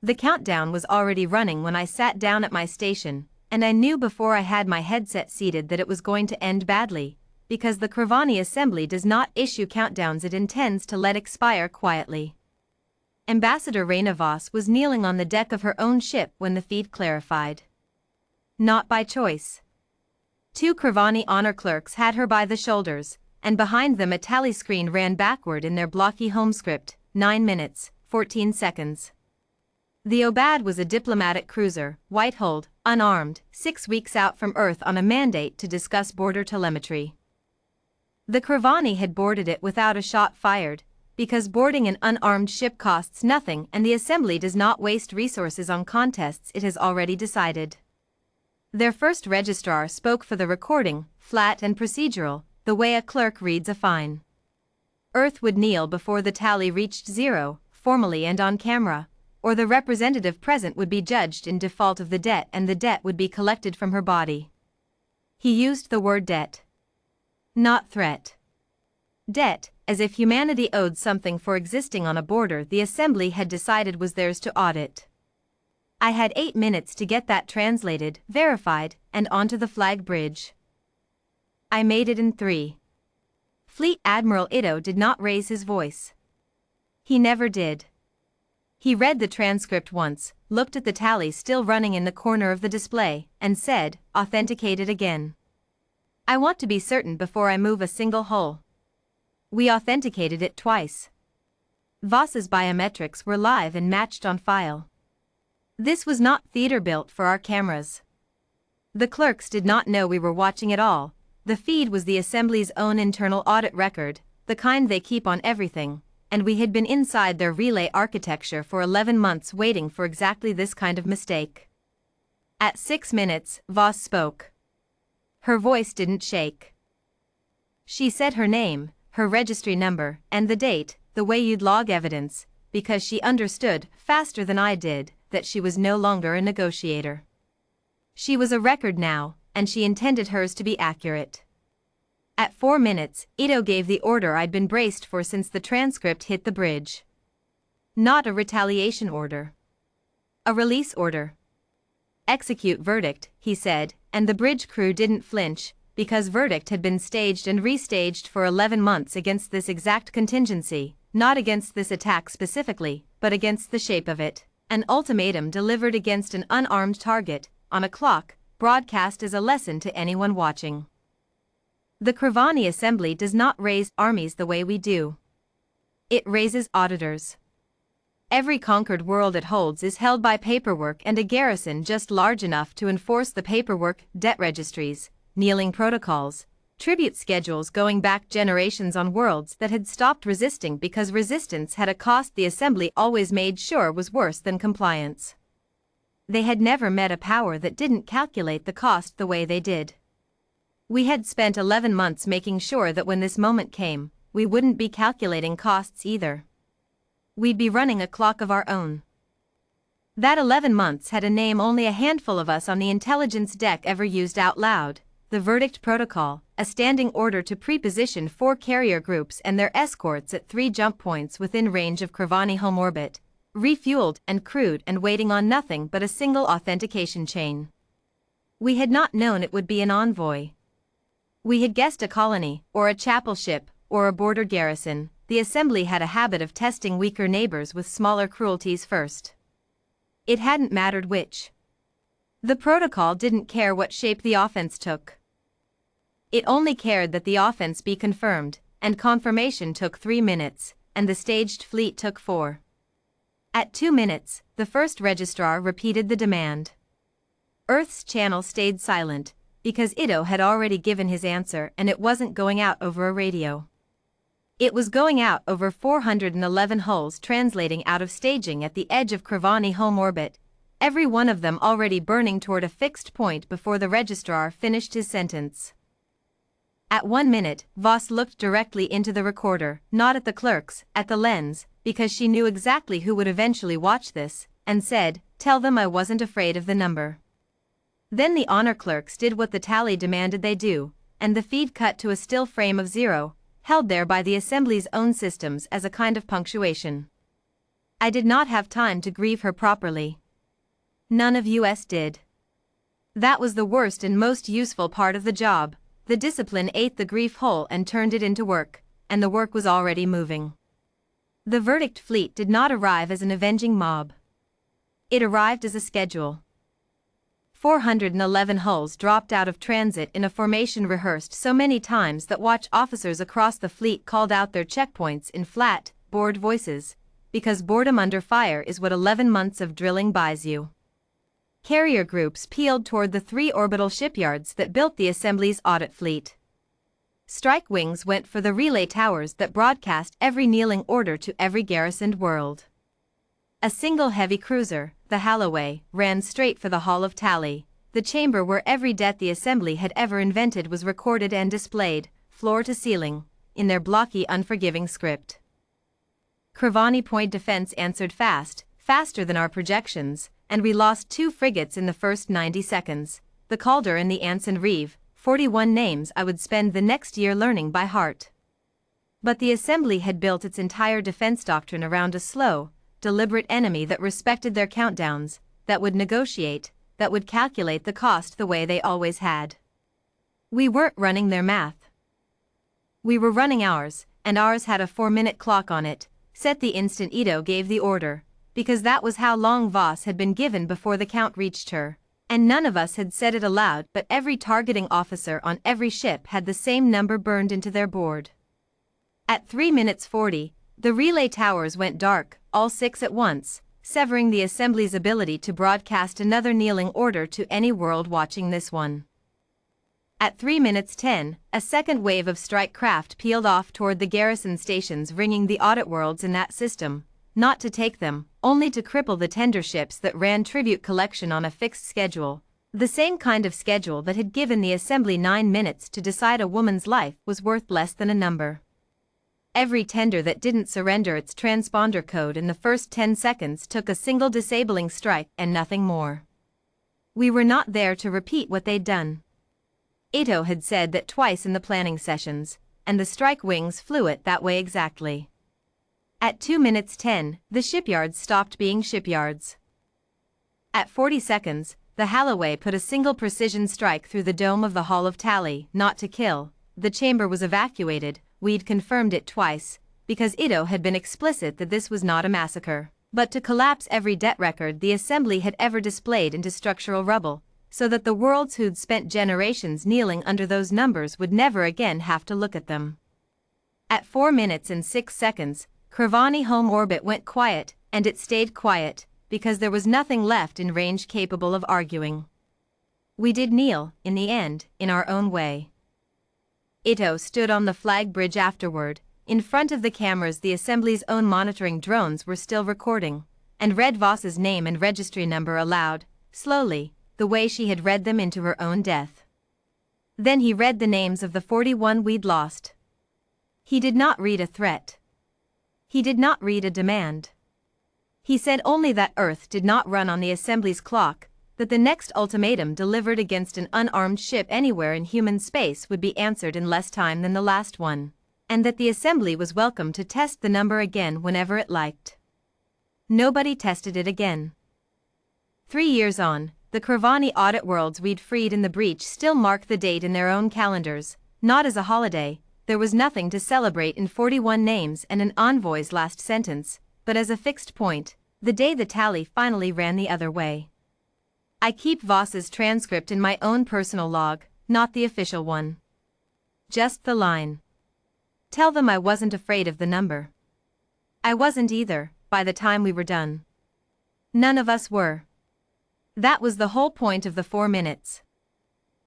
The countdown was already running when I sat down at my station, and I knew before I had my headset seated that it was going to end badly, because the Krevani assembly does not issue countdowns, it intends to let expire quietly. Ambassador Reina Voss was kneeling on the deck of her own ship when the feed clarified. Not by choice. Two Krevani honor clerks had her by the shoulders, and behind them a tally screen ran backward in their blocky home script, 9 minutes, 14 seconds. The Obad was a diplomatic cruiser, white-hulled, unarmed, 6 weeks out from Earth on a mandate to discuss border telemetry. The Krevani had boarded it without a shot fired, because boarding an unarmed ship costs nothing and the assembly does not waste resources on contests it has already decided. Their first registrar spoke for the recording, flat and procedural, the way a clerk reads a fine. Earth would kneel before the tally reached 0, formally and on camera, or the representative present would be judged in default of the debt and the debt would be collected from her body. He used the word debt. Not threat. Debt, as if humanity owed something for existing on a border the assembly had decided was theirs to audit. I had 8 minutes to get that translated, verified, and onto the flag bridge. I made it in 3. Fleet Admiral Ito did not raise his voice. He never did. He read the transcript once, looked at the tally still running in the corner of the display, and said, "Authenticate it again. I want to be certain before I move a single hull." We authenticated it twice. Voss's biometrics were live and matched on file. This was not theater built for our cameras. The clerks did not know we were watching at all. The feed was the assembly's own internal audit record, the kind they keep on everything, and we had been inside their relay architecture for 11 months waiting for exactly this kind of mistake. At 6 minutes, Voss spoke. Her voice didn't shake. She said her name, her registry number, and the date, the way you'd log evidence, because she understood, faster than I did, that she was no longer a negotiator. She was a record now, and she intended hers to be accurate. At 4 minutes, Ito gave the order I'd been braced for since the transcript hit the bridge. Not a retaliation order. A release order. Execute verdict, he said, and the bridge crew didn't flinch, because verdict had been staged and restaged for 11 months against this exact contingency, not against this attack specifically, but against the shape of it. An ultimatum delivered against an unarmed target, on a clock, broadcast as a lesson to anyone watching. The Krevani assembly does not raise armies the way we do. It raises auditors. Every conquered world it holds is held by paperwork and a garrison just large enough to enforce the paperwork, debt registries, kneeling protocols, tribute schedules going back generations on worlds that had stopped resisting because resistance had a cost the assembly always made sure was worse than compliance. They had never met a power that didn't calculate the cost the way they did. We had spent 11 months making sure that when this moment came, we wouldn't be calculating costs either. We'd be running a clock of our own. That 11 months had a name only a handful of us on the intelligence deck ever used out loud: the Verdict Protocol, a standing order to pre-position 4 carrier groups and their escorts at 3 jump points within range of Krevani home orbit, refueled and crewed and waiting on nothing but a single authentication chain. We had not known it would be an Envoy. We had guessed a colony, or a chapel ship, or a border garrison. The assembly had a habit of testing weaker neighbors with smaller cruelties first. It hadn't mattered which. The protocol didn't care what shape the offense took. It only cared that the offense be confirmed, and confirmation took 3 minutes, and the staged fleet took 4. At 2 minutes, the first registrar repeated the demand. Earth's channel stayed silent, because Ito had already given his answer and it wasn't going out over a radio. It was going out over 411 hulls translating out of staging at the edge of Krevani home orbit, every one of them already burning toward a fixed point before the registrar finished his sentence. At 1 minute, Voss looked directly into the recorder, not at the clerks, at the lens, because she knew exactly who would eventually watch this, and said, "Tell them I wasn't afraid of the number." Then the honor clerks did what the tally demanded they do, and the feed cut to a still frame of 0, held there by the assembly's own systems as a kind of punctuation. I did not have time to grieve her properly. None of us did. That was the worst and most useful part of the job. The discipline ate the grief whole and turned it into work, and the work was already moving. The verdict fleet did not arrive as an avenging mob. It arrived as a schedule. 411 hulls dropped out of transit in a formation rehearsed so many times that watch officers across the fleet called out their checkpoints in flat, bored voices, because boredom under fire is what 11 months of drilling buys you. Carrier groups peeled toward the 3 orbital shipyards that built the Assembly's audit fleet. Strike wings went for the relay towers that broadcast every kneeling order to every garrisoned world. A single heavy cruiser, the Holloway, ran straight for the Hall of Tally, the chamber where every death the Assembly had ever invented was recorded and displayed, floor to ceiling, in their blocky, unforgiving script. Krevani Point Defense answered fast, faster than our projections, and we lost 2 frigates in the first 90 seconds, the Calder and the Anson Reeve, 41 names I would spend the next year learning by heart. But the Assembly had built its entire defense doctrine around a slow, deliberate enemy that respected their countdowns, that would negotiate, that would calculate the cost the way they always had. We weren't running their math. We were running ours, and ours had a 4-minute clock on it, set the instant Ito gave the order, because that was how long Voss had been given before the count reached her, and none of us had said it aloud, but every targeting officer on every ship had the same number burned into their board. At 3 minutes 40, the relay towers went dark, all 6 at once, severing the Assembly's ability to broadcast another kneeling order to any world watching this one. At 3 minutes 10, a second wave of strike craft peeled off toward the garrison stations, ringing the audit worlds in that system, not to take them, only to cripple the tender ships that ran tribute collection on a fixed schedule, the same kind of schedule that had given the Assembly 9 minutes to decide a woman's life was worth less than a number. Every tender that didn't surrender its transponder code in the first 10 seconds took a single disabling strike and nothing more. We were not there to repeat what they'd done. Ito had said that twice in the planning sessions, and the strike wings flew it that way exactly. At 2 minutes 10, the shipyards stopped being shipyards. At 40 seconds, the Holloway put a single precision strike through the dome of the Hall of Tally, not to kill. The chamber was evacuated. We'd confirmed it twice, because Ito had been explicit that this was not a massacre, but to collapse every debt record the Assembly had ever displayed into structural rubble, so that the worlds who'd spent generations kneeling under those numbers would never again have to look at them. At 4 minutes and 6 seconds, Krevani home orbit went quiet, and it stayed quiet, because there was nothing left in range capable of arguing. We did kneel, in the end, in our own way. Ito stood on the flag bridge afterward. In front of the cameras the Assembly's own monitoring drones were still recording, and read Voss's name and registry number aloud, slowly, the way she had read them into her own death. Then he read the names of the 41 we'd lost. He did not read a threat. He did not read a demand. He said only that Earth did not run on the Assembly's clock, that the next ultimatum delivered against an unarmed ship anywhere in human space would be answered in less time than the last one, and that the Assembly was welcome to test the number again whenever it liked. Nobody tested it again. 3 years on, the Krevani audit worlds we'd freed in the breach still mark the date in their own calendars, not as a holiday. There was nothing to celebrate in 41 names and an envoy's last sentence, but as a fixed point, the day the tally finally ran the other way. I keep Voss's transcript in my own personal log, not the official one. Just the line. Tell them I wasn't afraid of the number. I wasn't either, by the time we were done. None of us were. That was the whole point of the 4 minutes.